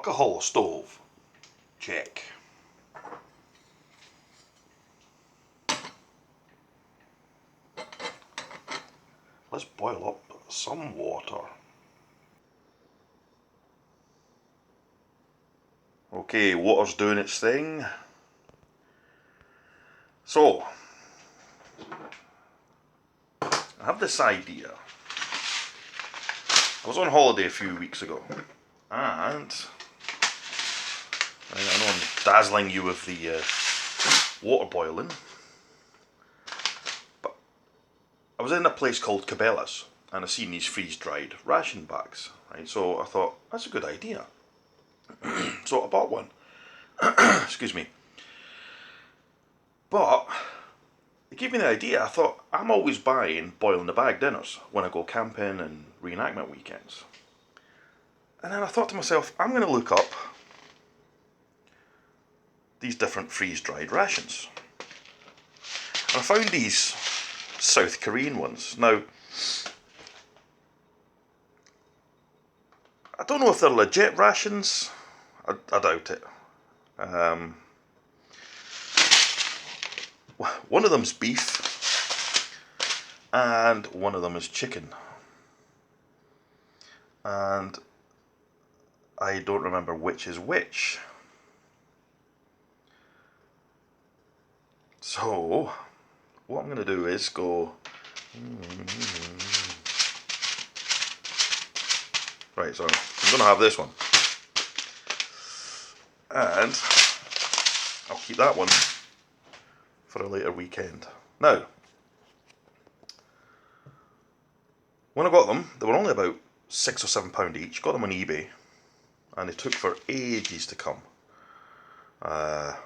Alcohol stove. Check. Let's boil up some water. Okay, water's doing its thing. So, I have this idea. I was on holiday a few weeks ago, and I know I'm dazzling you with the water boiling, but I was in a place called Cabela's, and I seen these freeze-dried ration bags, right? So I thought, that's a good idea. So I bought one. Excuse me. But it gave me the idea. I thought, I'm always buying boil in the bag dinners when I go camping and reenactment weekends. And then I thought to myself, I'm going to look up these different freeze-dried rations. And I found these South Korean ones. Now, I don't know if they're legit rations. I doubt it. One of them's beef, and one of them is chicken. And I don't remember which is which. So, what I'm going to do is go... Right, so I'm going to have this one. And I'll keep that one for a later weekend. Now, when I got them, they were only about £6 or £7 each. Got them on eBay, and they took for ages to come. It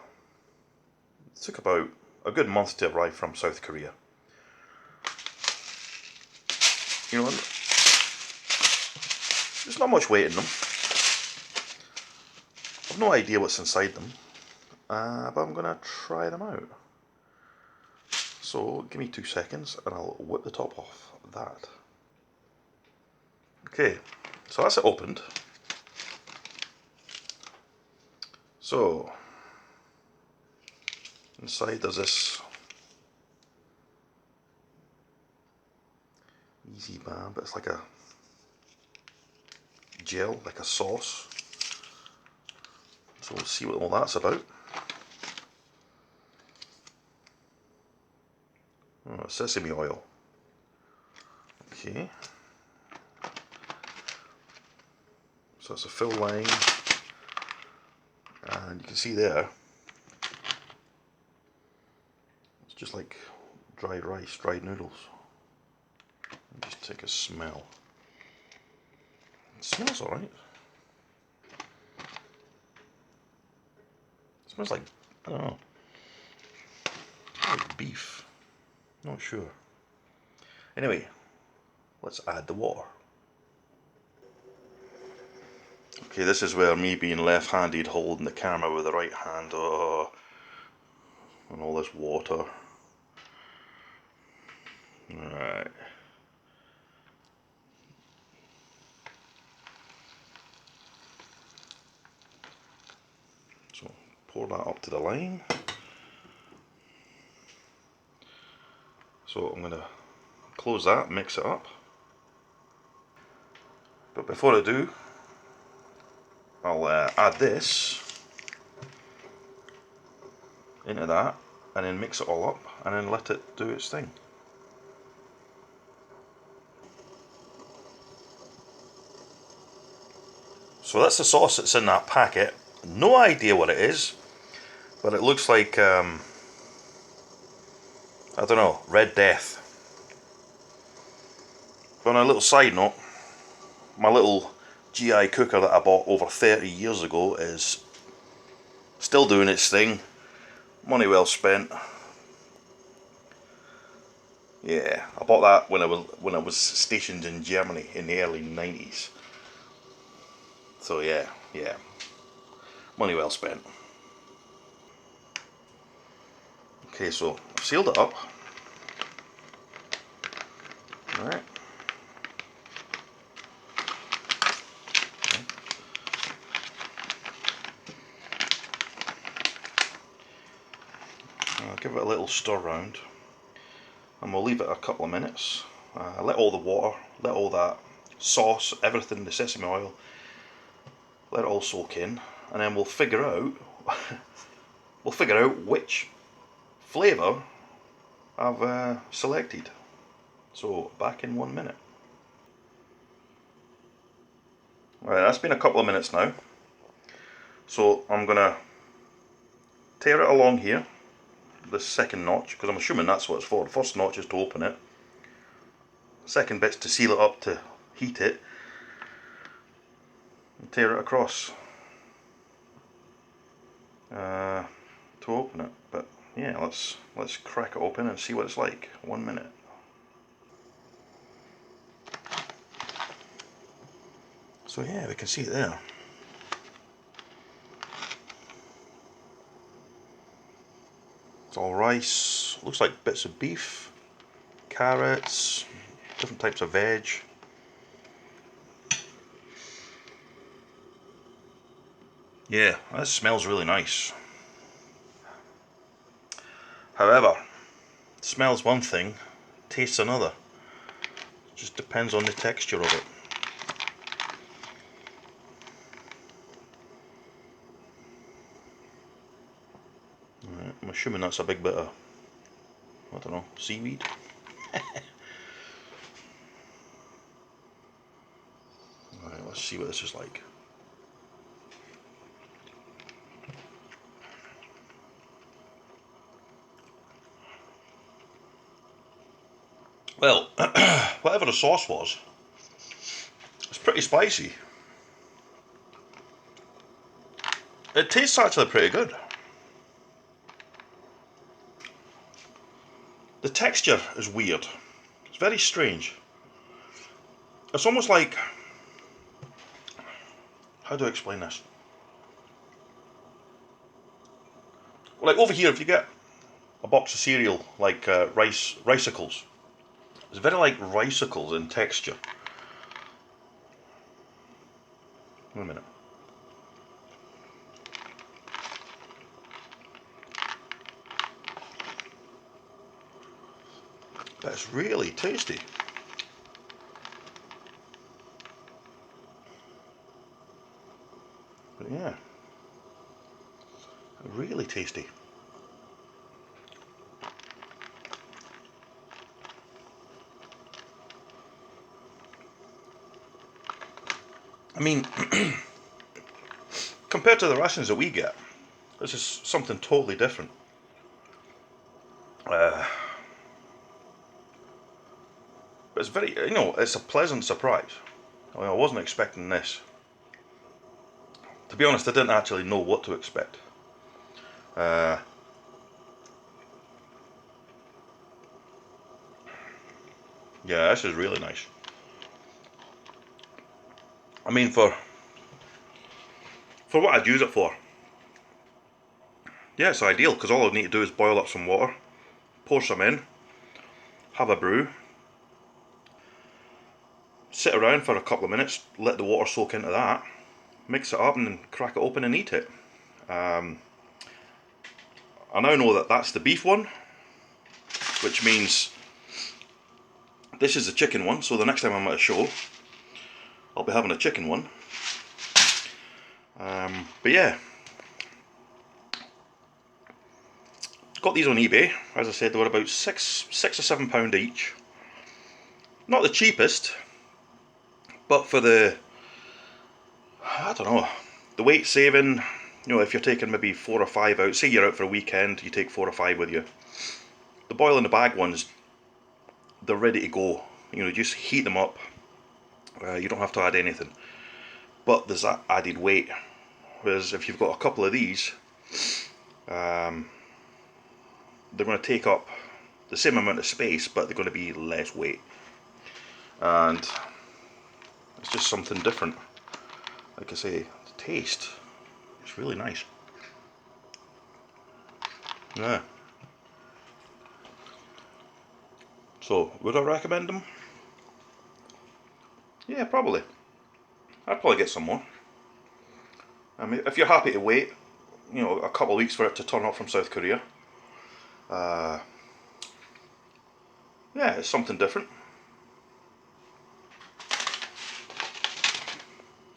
took about a good month to arrive from South Korea. You know, there's not much weight in them. I've no idea what's inside them, but I'm going to try them out. So give me 2 seconds and I'll whip the top off that. Okay, so that's it opened. So inside there's this easy bar, but it's like a gel, like a sauce. So we'll see what all that's about. Oh, sesame oil. Okay. So it's a fill line, and you can see there, it's just like dried rice, dried noodles. Just take a smell. It smells alright. It smells like, I don't know, like beef. Not sure. Anyway, let's add the water. Okay, this is where me being left-handed holding the camera with the right hand, and all this water. Alright. So pour that up to the line. So I'm going to close that, mix it up. But before I do, I'll add this into that, and then mix it all up, and then let it do its thing. So that's the sauce that's in that packet. No idea what it is, but it looks like, I don't know, Red Death. But on a little side note, my little GI cooker that I bought over 30 years ago is still doing its thing. Money well spent. Yeah, I bought that when I was stationed in Germany in the early 90s. So yeah, money well spent. Okay, so I've sealed it up. Alright. I'll give it a little stir round, and we'll leave it a couple of minutes. Let all the water, let all that sauce, everything, the sesame oil, let it all soak in, and then we'll figure out which flavour I've selected. So back in 1 minute. Right, that's been a couple of minutes now. So I'm gonna tear it along here, the second notch, because I'm assuming that's what it's for. The first notch is to open it. Second bit's to seal it up to heat it. And tear it across to open it. But yeah, let's crack it open and see what it's like. 1 minute. So yeah, we can see it there. It's all rice, looks like bits of beef, carrots, different types of veg. Yeah, that smells really nice. However, smells one thing, tastes another. It just depends on the texture of it. Right, I'm assuming that's a big bit of, I don't know, seaweed. Alright, let's see what this is like. Well, whatever the sauce was, it's pretty spicy. It tastes actually pretty good. The texture is weird. It's very strange. It's almost like, how do I explain this? Like over here, if you get a box of cereal like ricicles, it's very like ricicles in texture. Wait a minute. But it's really tasty. But yeah, really tasty. I mean, compared to the rations that we get, this is something totally different. But it's very, it's a pleasant surprise. I mean, I wasn't expecting this. To be honest, I didn't actually know what to expect. Yeah, this is really nice. I mean, for what I'd use it for, yeah, it's ideal because all I need to do is boil up some water, pour some in, have a brew, sit around for a couple of minutes, let the water soak into that, mix it up and then crack it open and eat it. I now know that that's the beef one, which means this is the chicken one, so the next time I'm at a show, I'll be having a chicken one. But yeah, got these on eBay. As I said, they were about six or £7 each. Not the cheapest, but for the, I don't know, the weight saving. If you're taking maybe 4 or 5 out, say you're out for a weekend, you take 4 or 5 with you. The boil in the bag ones, they're ready to go. Just heat them up. You don't have to add anything. But there's that added weight. Whereas if you've got a couple of these, they're going to take up the same amount of space, but they're going to be less weight. And it's just something different. Like I say, the taste, it's really nice. Yeah. So, would I recommend them? Yeah, probably. I'd probably get some more. I mean, if you're happy to wait, a couple of weeks for it to turn up from South Korea, Yeah, it's something different.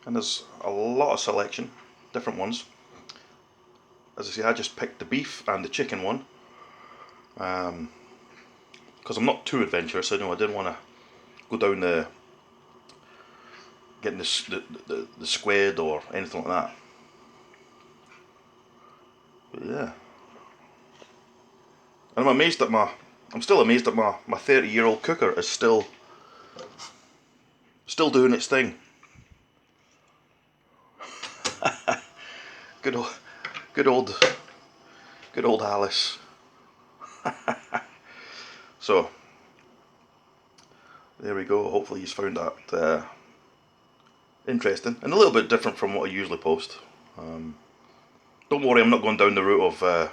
And there's a lot of selection, different ones. As I say, I just picked the beef and the chicken one. Because I'm not too adventurous, I didn't want to go down the getting the squid or anything like that. But yeah, and I'm still amazed that my 30-year-old cooker is still doing its thing. Good old, good old, good old Alice. So there we go. Hopefully you've found that interesting and a little bit different from what I usually post. Don't worry, I'm not going down the route of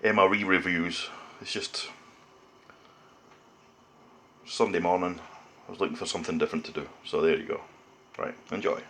MRE reviews. It's just Sunday morning. I was looking for something different to do. So there you go. Right, enjoy.